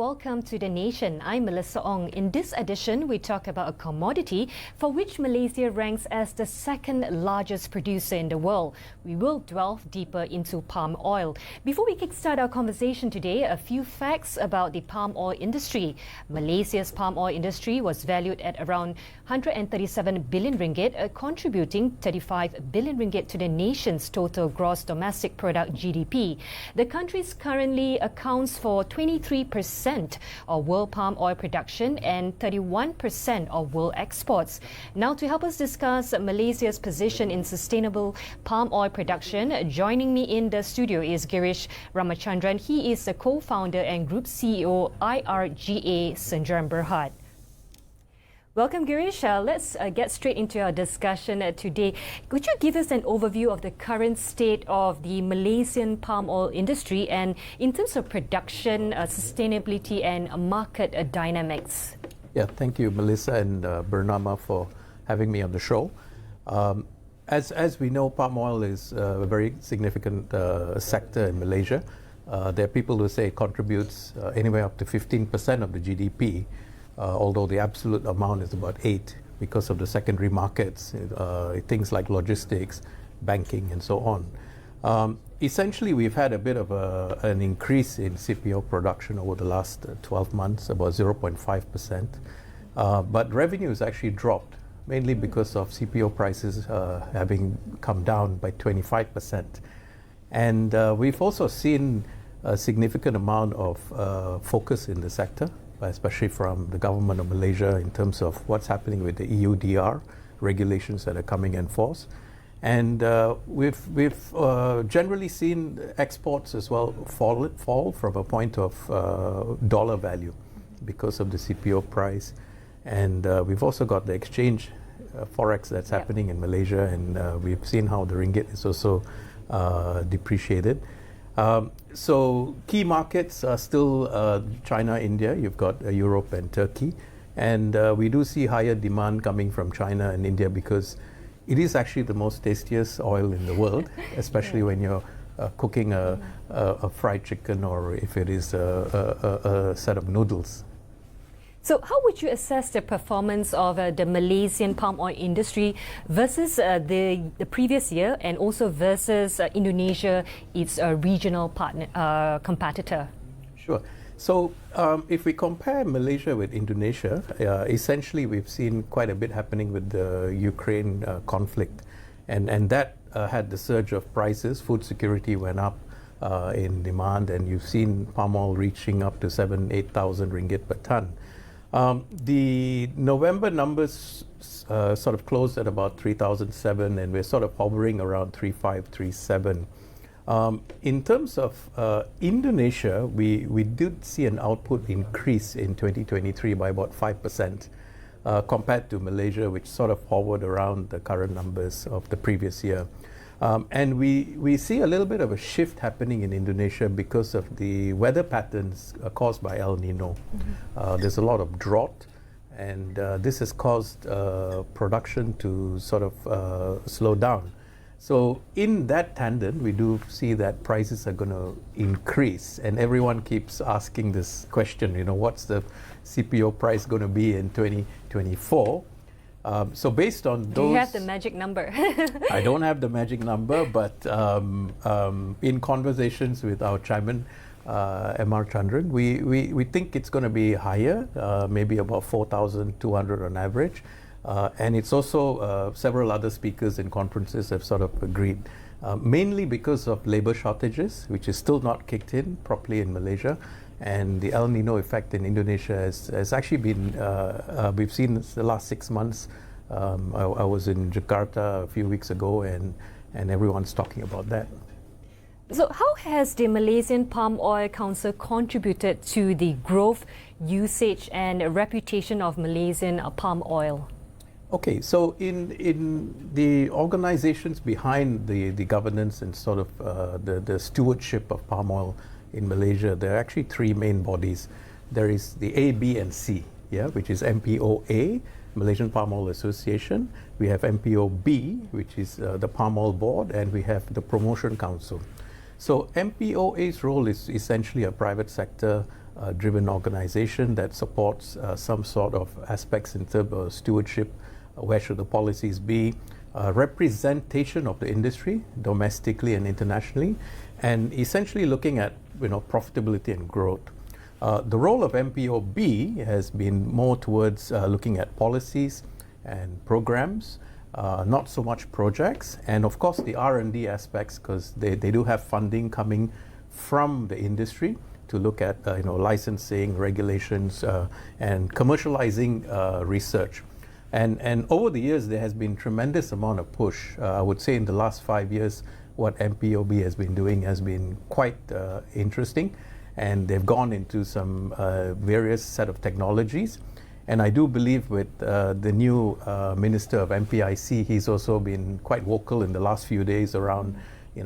welcome to The Nation. I'm Melissa Ong. In this edition, we talk about a commodity for which Malaysia ranks as the second largest producer in the world. We will delve deeper into palm oil. Before we kickstart our conversation today, a few facts about the palm oil industry. Malaysia's palm oil industry was valued at around 137 billion ringgit, contributing 35 billion ringgit to the nation's total gross domestic product GDP. The country currently accounts for 23% of world palm oil production and 31% of world exports. Now, to help us discuss Malaysia's position in sustainable palm oil production, joining me in the studio is Girish Ramachandran. He is the co-founder and group CEO IRGA Sdn Bhd. Welcome, Girish. Let's get straight into our discussion today. Could you give us an overview of the current state of the Malaysian palm oil industry and in terms of production, sustainability and market dynamics? Yeah, thank you, Melissa and Bernama, for having me on the show. As we know, palm oil is a very significant sector in Malaysia. There are people who say it contributes anywhere up to 15% of the GDP. Although the absolute amount is about 8% because of the secondary markets, things like logistics, banking, and so on. Essentially, we've had a bit of an increase in CPO production over the last 12 months, about 0.5%. But revenue has actually dropped, mainly because of CPO prices having come down by 25%. And we've also seen a significant amount of focus in the sector, especially from the government of Malaysia in terms of what's happening with the EUDR regulations that are coming in force. And we've generally seen exports as well fall from a point of dollar value because of the CPO price. And we've also got the exchange forex that's happening in Malaysia, and we've seen how the ringgit is also depreciated. So key markets are still China, India. You've got Europe and Turkey. And we do see higher demand coming from China and India because it is actually the most tastiest oil in the world, especially when you're cooking a fried chicken or if it is a set of noodles. So how would you assess the performance of the Malaysian palm oil industry versus the previous year and also versus Indonesia, its regional competitor? Sure. So if we compare Malaysia with Indonesia, essentially we've seen quite a bit happening with the Ukraine conflict. And that had the surge of prices. Food security went up in demand, and you've seen palm oil reaching up to 8,000 ringgit per ton. The November numbers sort of closed at about 3,007, and we're sort of hovering around 3,500, 3,700. In terms of Indonesia, we did see an output increase in 2023 by about 5% compared to Malaysia, which sort of hovered around the current numbers of the previous year. And we see a little bit of a shift happening in Indonesia because of the weather patterns caused by El Nino. There's a lot of drought, and this has caused production to sort of slow down. So in that tandem, we do see that prices are going to increase, and everyone keeps asking this question, what's the CPO price going to be in 2024? So based on those... Do you have the magic number? I don't have the magic number, but in conversations with our chairman, M.R. Chandran, we think it's going to be higher, maybe about 4,200 on average. And it's also several other speakers in conferences have sort of agreed, mainly because of labor shortages, which is still not kicked in properly in Malaysia. And the El Nino effect in Indonesia has actually been, we've seen the last 6 months. I was in Jakarta a few weeks ago, and everyone's talking about that. So how has the Malaysian Palm Oil Council contributed to the growth, usage and reputation of Malaysian palm oil? Okay, so in the organizations behind the governance and sort of the stewardship of palm oil in Malaysia, there are actually three main bodies. There is the A, B, and C, which is MPOA, Malaysian Palm Oil Association. We have MPOB, which is the Palm Oil Board, and we have the Promotion Council. So MPOA's role is essentially a private sector driven organization that supports some sort of aspects in terms of stewardship, where should the policies be, representation of the industry domestically and internationally, and essentially looking at profitability and growth. The role of MPOB has been more towards looking at policies and programs, not so much projects, and of course the R&D aspects, because they do have funding coming from the industry to look at licensing, regulations, and commercializing research. And over the years, there has been tremendous amount of push. I would say in the last 5 years, what MPOB has been doing has been quite interesting, and they've gone into some various set of technologies. And I do believe with the new Minister of MPIC, he's also been quite vocal in the last few days around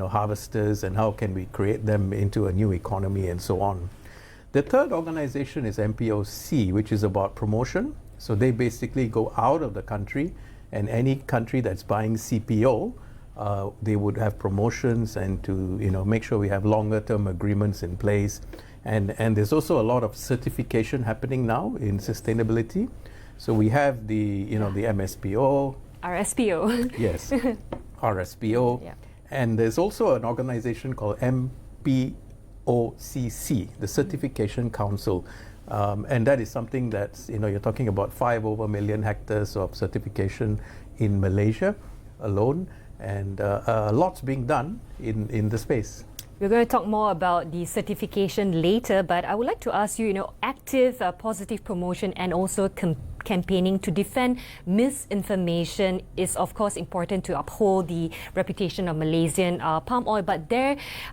harvesters and how can we create them into a new economy and so on. The third organization is MPOC, which is about promotion. So they basically go out of the country, and any country that's buying CPO, they would have promotions and to make sure we have longer term agreements in place. And there's also a lot of certification happening now in sustainability. So we have the the MSPO, RSPO. Yes, RSPO. Yeah. And there's also an organization called MPOCC, the Certification Council. And that is something that's, you're talking about 5 over million hectares of certification in Malaysia alone, and lots being done in the space. We're going to talk more about the certification later, but I would like to ask you, active positive promotion and also campaigning to defend misinformation is of course important to uphold the reputation of Malaysian palm oil, but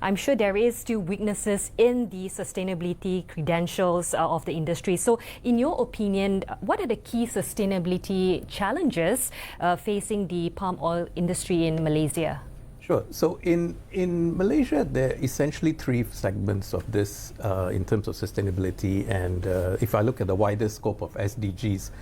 I'm sure there is still weaknesses in the sustainability credentials of the industry. So in your opinion, what are the key sustainability challenges facing the palm oil industry in Malaysia? Sure. So in Malaysia, there are essentially 3 segments of this in terms of sustainability. And if I look at the wider scope of SDGs,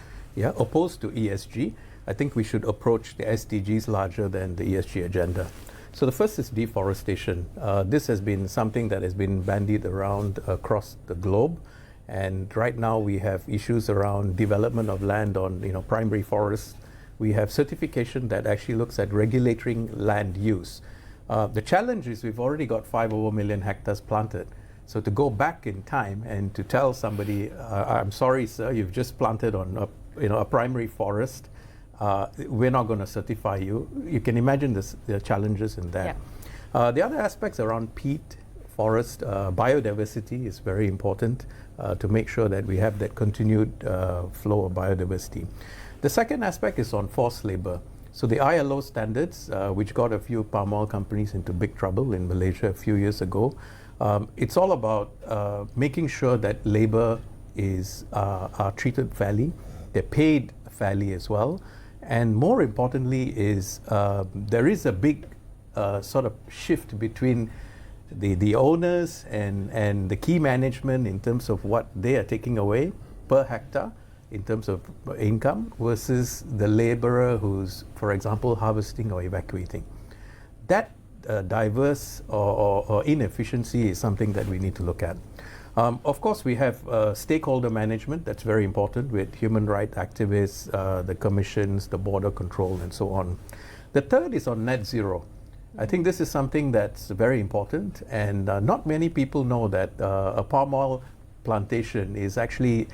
opposed to ESG, I think we should approach the SDGs larger than the ESG agenda. So the first is deforestation. This has been something that has been bandied around across the globe. And right now we have issues around development of land on primary forests. We have certification that actually looks at regulating land use. The challenge is we've already got 5 over million hectares planted. So to go back in time and to tell somebody, I'm sorry, sir, you've just planted on a primary forest, we're not going to certify you. You can imagine the challenges in that. Yeah. The other aspects around peat, forest, biodiversity is very important to make sure that we have that continued flow of biodiversity. The second aspect is on forced labor. So the ILO standards, which got a few palm oil companies into big trouble in Malaysia a few years ago, it's all about making sure that labor are treated fairly, they're paid fairly as well, and more importantly is there is a big sort of shift between the owners and the key management in terms of what they are taking away per hectare in terms of income versus the laborer who's, for example, harvesting or evacuating. That diverse or inefficiency is something that we need to look at. Of course, we have stakeholder management that's very important with human rights activists, the commissions, the border control, and so on. The third is on net zero. I think this is something that's very important, and not many people know that a palm oil plantation is actually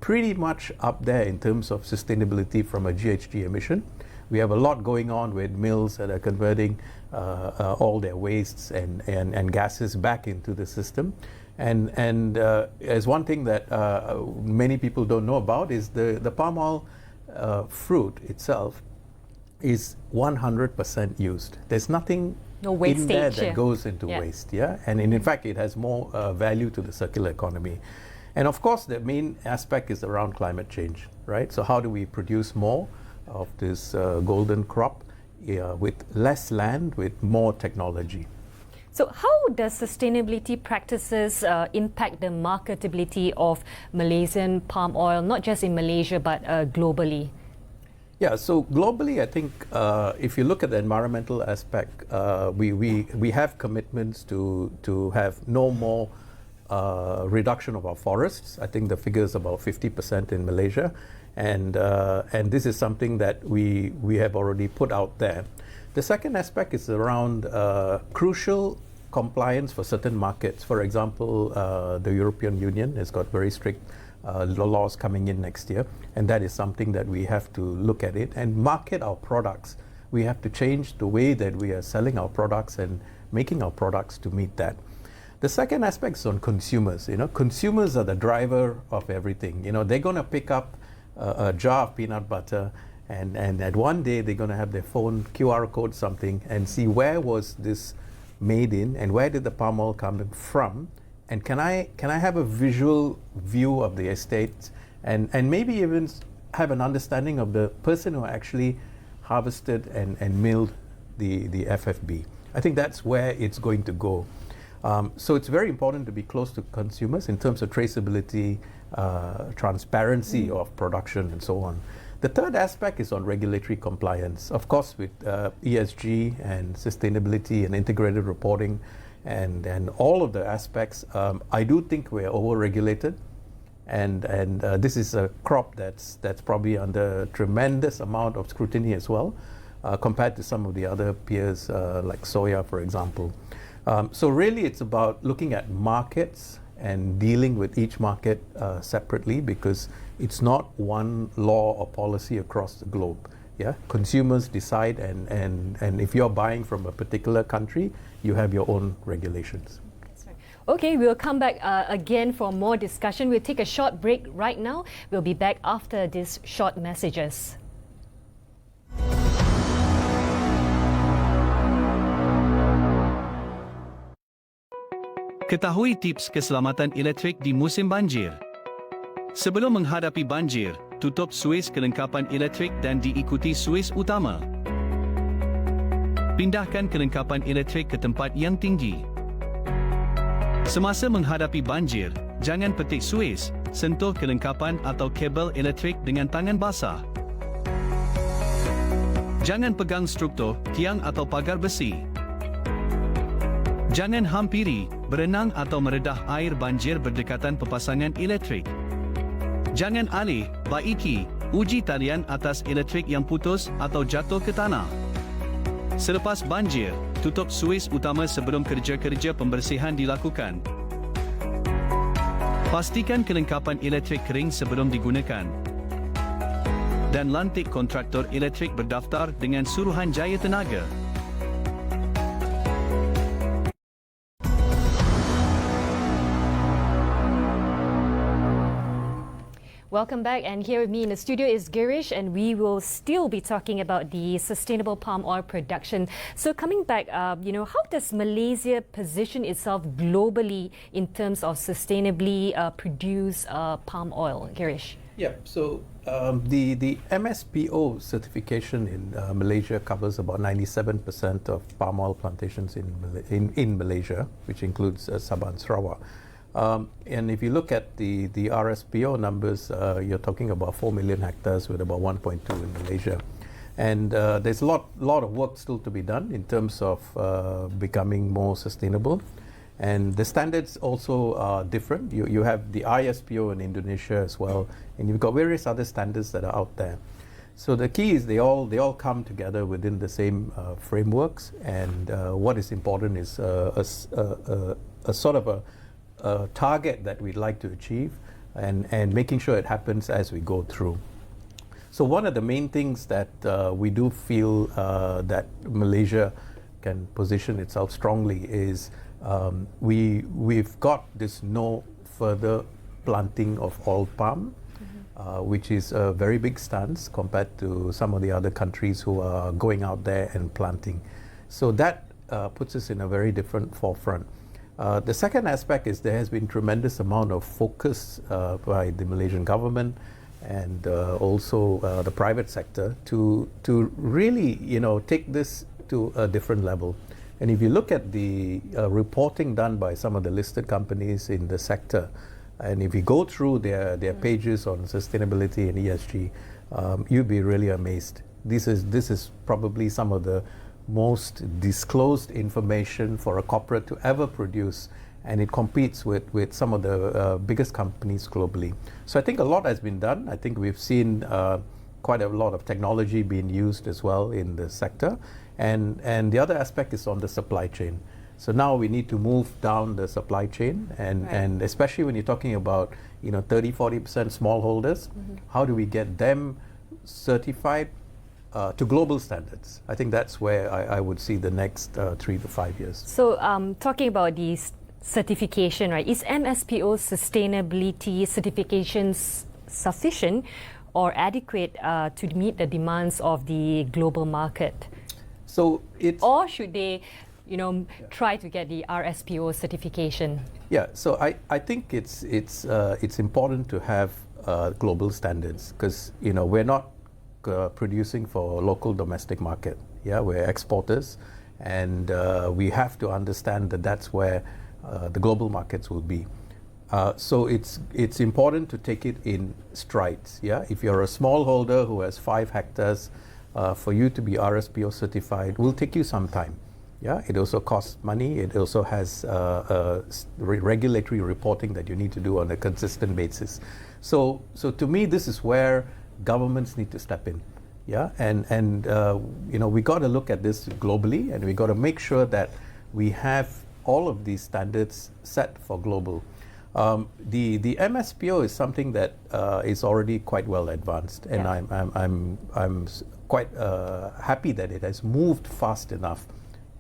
pretty much up there in terms of sustainability from a GHG emission. We have a lot going on with mills that are converting all their wastes and gases back into the system. And as one thing that many people don't know about is the palm oil fruit itself is 100% used. There's nothing in there that goes into waste. And in fact, it has more value to the circular economy. And of course, the main aspect is around climate change, right? So how do we produce more of this golden crop with less land, with more technology? So how does sustainability practices impact the marketability of Malaysian palm oil, not just in Malaysia, but globally? Yeah, so globally, I think if you look at the environmental aspect, we have commitments to have no more reduction of our forests. I think the figure is about 50% in Malaysia, and this is something that we have already put out there. The second aspect is around crucial compliance for certain markets. For example, the European Union has got very strict laws coming in next year, and that is something that we have to look at it and market our products. We have to change the way that we are selling our products and making our products to meet that. The second aspect is on consumers. Consumers are the driver of everything. They're going to pick up a jar of peanut butter, and at one day they're going to have their phone QR code something and see where was this made in and where did the palm oil come from, and can I have a visual view of the estate and maybe even have an understanding of the person who actually harvested and milled the FFB. I think that's where it's going to go. So it's very important to be close to consumers in terms of traceability, transparency of production, and so on. The third aspect is on regulatory compliance. Of course, with ESG and sustainability and integrated reporting and all of the aspects, I do think we're over-regulated. And this is a crop that's probably under tremendous amount of scrutiny as well, compared to some of the other peers like soya, for example. So really it's about looking at markets and dealing with each market separately, because it's not one law or policy across the globe. Yeah, consumers decide, and if you're buying from a particular country, you have your own regulations. Okay, we'll come back again for more discussion. We'll take a short break right now. We'll be back after these short messages. Ketahui tips keselamatan elektrik di musim banjir. Sebelum menghadapi banjir, tutup suis kelengkapan elektrik dan diikuti suis utama. Pindahkan kelengkapan elektrik ke tempat yang tinggi. Semasa menghadapi banjir, jangan petik suis, sentuh kelengkapan atau kabel elektrik dengan tangan basah. Jangan pegang struktur, tiang atau pagar besi. Jangan hampiri, berenang atau meredah air banjir berdekatan pepasangan elektrik. Jangan alih, baiki, uji talian atas elektrik yang putus atau jatuh ke tanah. Selepas banjir, tutup suis utama sebelum kerja-kerja pembersihan dilakukan. Pastikan kelengkapan elektrik kering sebelum digunakan. Dan lantik kontraktor elektrik berdaftar dengan Suruhanjaya Tenaga. Welcome back, and here with me in the studio is Girish, and we will still be talking about the sustainable palm oil production. So coming back, how does Malaysia position itself globally in terms of sustainably produced palm oil, Girish? Yeah, so the MSPO certification in Malaysia covers about 97% of palm oil plantations in Malaysia, which includes Sabah and Sarawak. And if you look at the RSPO numbers, you're talking about 4 million hectares with about 1.2 in Malaysia. And there's a lot of work still to be done in terms of becoming more sustainable. And the standards also are different. You have the ISPO in Indonesia as well, and you've got various other standards that are out there. So the key is they all come together within the same frameworks. And what is important is a sort of a target that we'd like to achieve, and making sure it happens as we go through. So one of the main things that we do feel that Malaysia can position itself strongly is we've got this no further planting of oil palm, which is a very big stance compared to some of the other countries who are going out there and planting. So that puts us in a very different forefront. The second aspect is there has been tremendous amount of focus by the Malaysian government and also the private sector to really take this to a different level. And if you look at the reporting done by some of the listed companies in the sector, and if you go through their pages on sustainability and ESG, you'd be really amazed. This is probably some of the most disclosed information for a corporate to ever produce, and it competes with some of the biggest companies globally. So I think a lot has been done. I think we've seen quite a lot of technology being used as well in the sector. And the other aspect is on the supply chain. So now we need to move down the supply chain, and especially when you're talking about 30-40% smallholders, how do we get them certified to global standards? I think that's where I would see the next 3 to 5 years. So talking about these certification, right? Is MSPO sustainability certifications sufficient or adequate to meet the demands of the global market? So or should they, try to get the RSPO certification? Yeah, so I think it's important to have global standards, because we're not producing for local domestic market. Yeah, we're exporters, and we have to understand that that's where the global markets will be. So it's important to take it in strides. Yeah, if you're a smallholder who has 5 hectares, for you to be RSPO certified will take you some time. Yeah, it also costs money. It also has regulatory reporting that you need to do on a consistent basis. So to me, this is where governments need to step in. Yeah, and we got to look at this globally, and we got to make sure that we have all of these standards set for global. The MSPO is something that is already quite well advanced, and I'm quite happy that it has moved fast enough.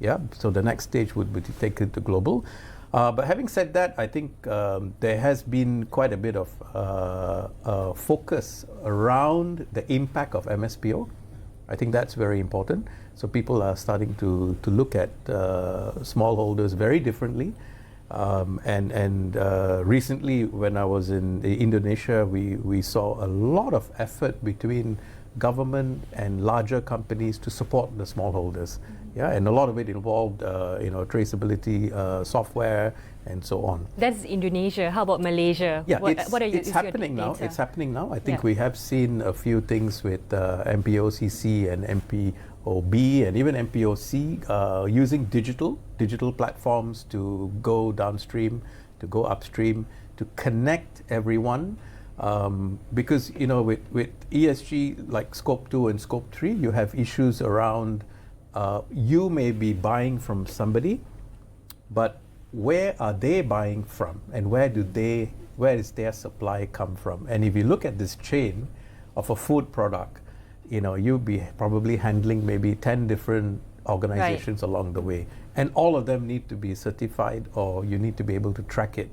Yeah, so the next stage would be to take it to global. But having said that, I think there has been quite a bit of focus around the impact of MSPO. I think that's very important. So people are starting to look at smallholders very differently. And recently, when I was in Indonesia, we saw a lot of effort between government and larger companies to support the smallholders. Yeah, and a lot of it involved, traceability software and so on. That's Indonesia. How about Malaysia? Yeah, it's happening now. It's happening now. I think we have seen a few things with MPOCC and MPOB and even MPOC using digital platforms to go downstream, to go upstream, to connect everyone. Because with ESG, like Scope 2 and Scope 3, you have issues around you may be buying from somebody, but where are they buying from, and where is their supply come from? And if you look at this chain of a food product, you'll be probably handling maybe 10 different organizations along the way, and all of them need to be certified, or you need to be able to track it.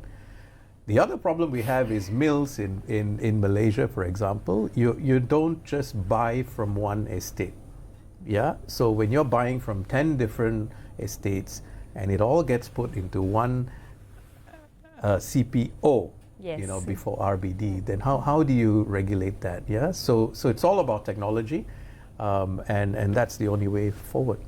The other problem we have is mills in Malaysia, for example. You don't just buy from one estate. Yeah, so when you're buying from 10 different estates and it all gets put into one CPO, before RBD, then how do you regulate that? Yeah, so it's all about technology, and that's the only way forward.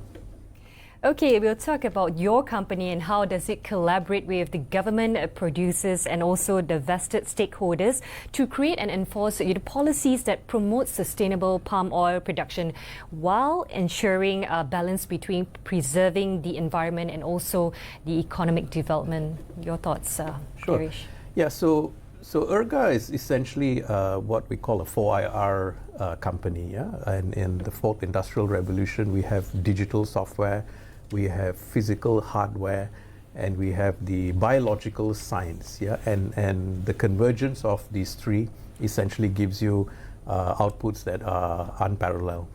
Okay, we'll talk about your company and how does it collaborate with the government, producers and also the vested stakeholders to create and enforce policies that promote sustainable palm oil production while ensuring a balance between preserving the environment and also the economic development. Your thoughts, Sure. Girish? Yeah, so IRGA is essentially what we call a 4IR company. Yeah, and in the 4th Industrial Revolution, we have digital software, we have physical hardware, and we have the biological science. Yeah, and the convergence of these 3 essentially gives you outputs that are unparalleled.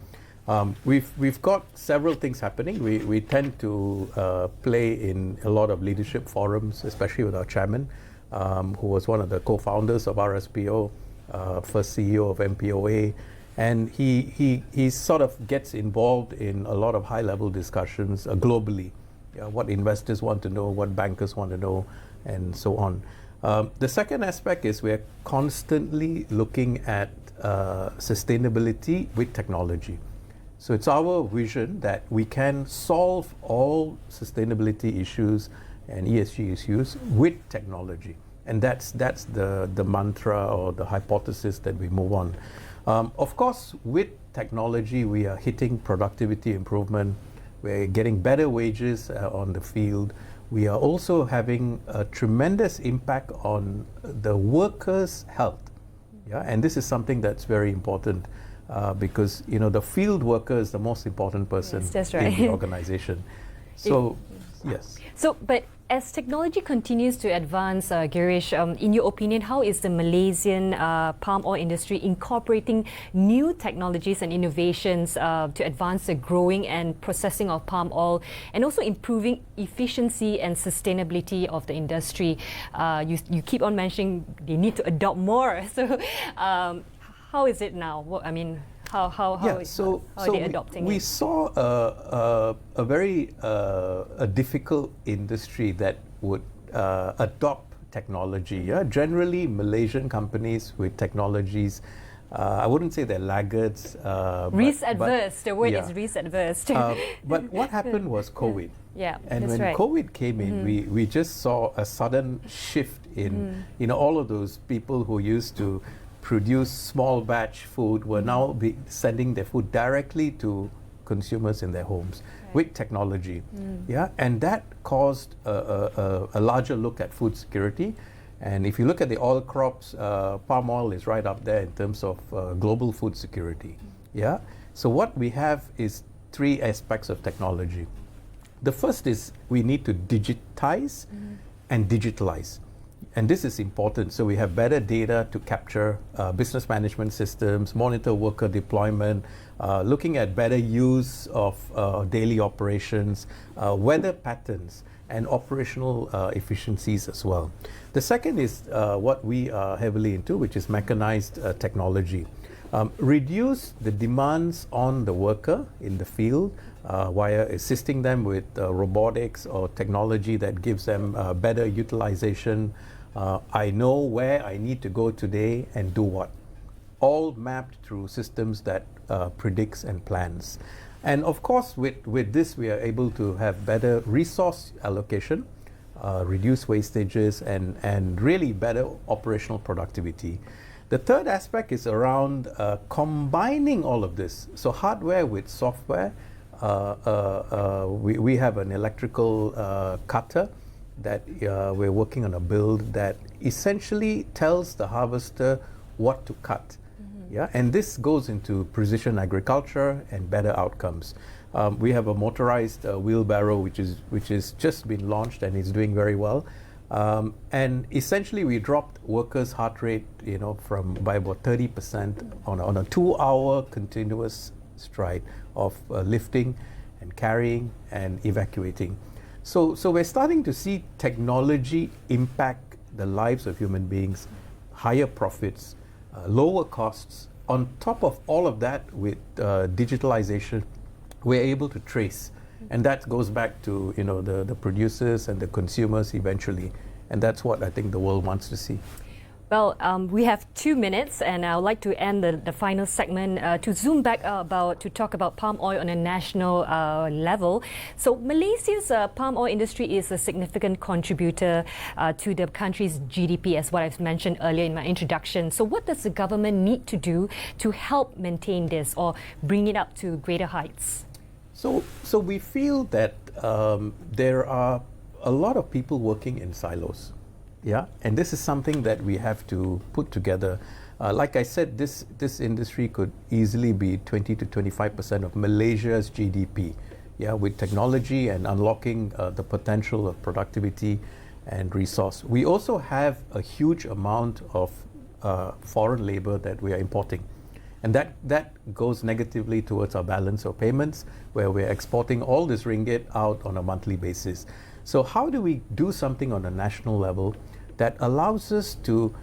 We've got several things happening. We tend to play in a lot of leadership forums, especially with our chairman, who was one of the co-founders of RSPO, first CEO of MPOA. And he sort of gets involved in a lot of high-level discussions globally. What investors want to know, what bankers want to know, and so on. The second aspect is we're constantly looking at sustainability with technology. So it's our vision that we can solve all sustainability issues and ESG issues with technology. And that's the mantra or the hypothesis that we move on. Of course, with technology, we are hitting productivity improvement. We're getting better wages on the field. we are also having a tremendous impact on the workers' health. Yeah, and this is something that's very important because the field worker is the most important person Yes, that's right. in the organization. So, yes. So, but as technology continues to advance, Girish, in your opinion, how is the Malaysian palm oil industry incorporating new technologies and innovations to advance the growing and processing of palm oil and also improving efficiency and sustainability of the industry? You keep on mentioning they need to adopt more. So, how is it now? How are they adopting we it? saw a very difficult industry that would adopt technology. Yeah? Generally, Malaysian companies with technologies, I wouldn't say they're laggards. Risk adverse. The word yeah. is risk adverse. But what happened was COVID. Yeah, and that's when right. COVID came in, we just saw a sudden shift in all of those people who used to produce small batch food were now sending their food directly to consumers in their homes with technology. Yeah, and that caused a larger look at food security. And if you look at the oil crops, palm oil is right up there in terms of global food security. Yeah, so what we have is three aspects of technology. The first is we need to digitize and digitalize. And this is important. So we have better data to capture business management systems, monitor worker deployment, looking at better use of daily operations, weather patterns, and operational efficiencies as well. The second is what we are heavily into, which is mechanized technology. Reduce the demands on the worker in the field via assisting them with robotics or technology that gives them better utilization. I know where I need to go today and do what. All mapped through systems that predicts and plans. And of course, with this, we are able to have better resource allocation, reduce wastages, and really better operational productivity. The third aspect is around combining all of this. So hardware with software. We have an electrical cutter that we're working on a build that essentially tells the harvester what to cut. Yeah, and this goes into precision agriculture and better outcomes. We have a motorized wheelbarrow which is just been launched and is doing very well. And essentially, we dropped workers' heart rate, by about 30% on a 2-hour continuous stride of lifting and carrying and evacuating. So we're starting to see technology impact the lives of human beings, higher profits, lower costs. On top of all of that, with digitalization, we're able to trace. And that goes back to the producers and the consumers eventually. And that's what I think the world wants to see. Well, we have 2 minutes, and I would like to end the final segment to zoom back to talk about palm oil on a national level. So Malaysia's palm oil industry is a significant contributor to the country's GDP, as what I've mentioned earlier in my introduction. So what does the government need to do to help maintain this or bring it up to greater heights? So we feel that there are a lot of people working in silos. Yeah, and this is something that we have to put together. Like I said, this industry could easily be 20 to 25% of Malaysia's GDP. Yeah, with technology and unlocking the potential of productivity and resource. We also have a huge amount of foreign labor that we are importing. And that goes negatively towards our balance of payments, where we're exporting all this ringgit out on a monthly basis. So how do we do something on a national level that allows us to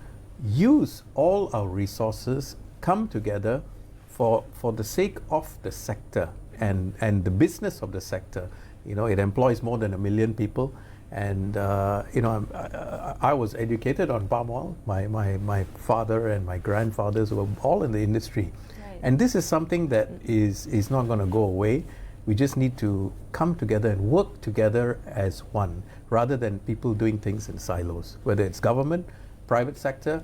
use all our resources, come together for the sake of the sector and the business of the sector? It employs more than 1 million people. And I was educated on palm oil. My father and my grandfathers were all in the industry. Right. And this is something that is not going to go away. We just need to come together and work together as one, rather than people doing things in silos, whether it's government, private sector,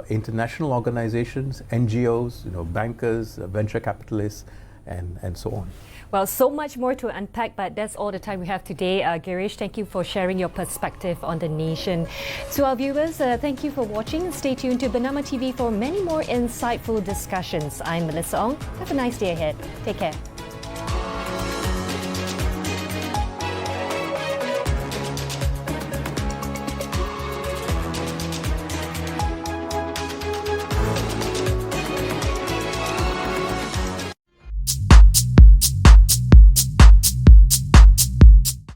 international organizations, NGOs, bankers, venture capitalists, and so on. Well, so much more to unpack, but that's all the time we have today. Girish, thank you for sharing your perspective on the nation. To our viewers, thank you for watching. Stay tuned to Bernama TV for many more insightful discussions. I'm Melissa Ong. Have a nice day ahead. Take care.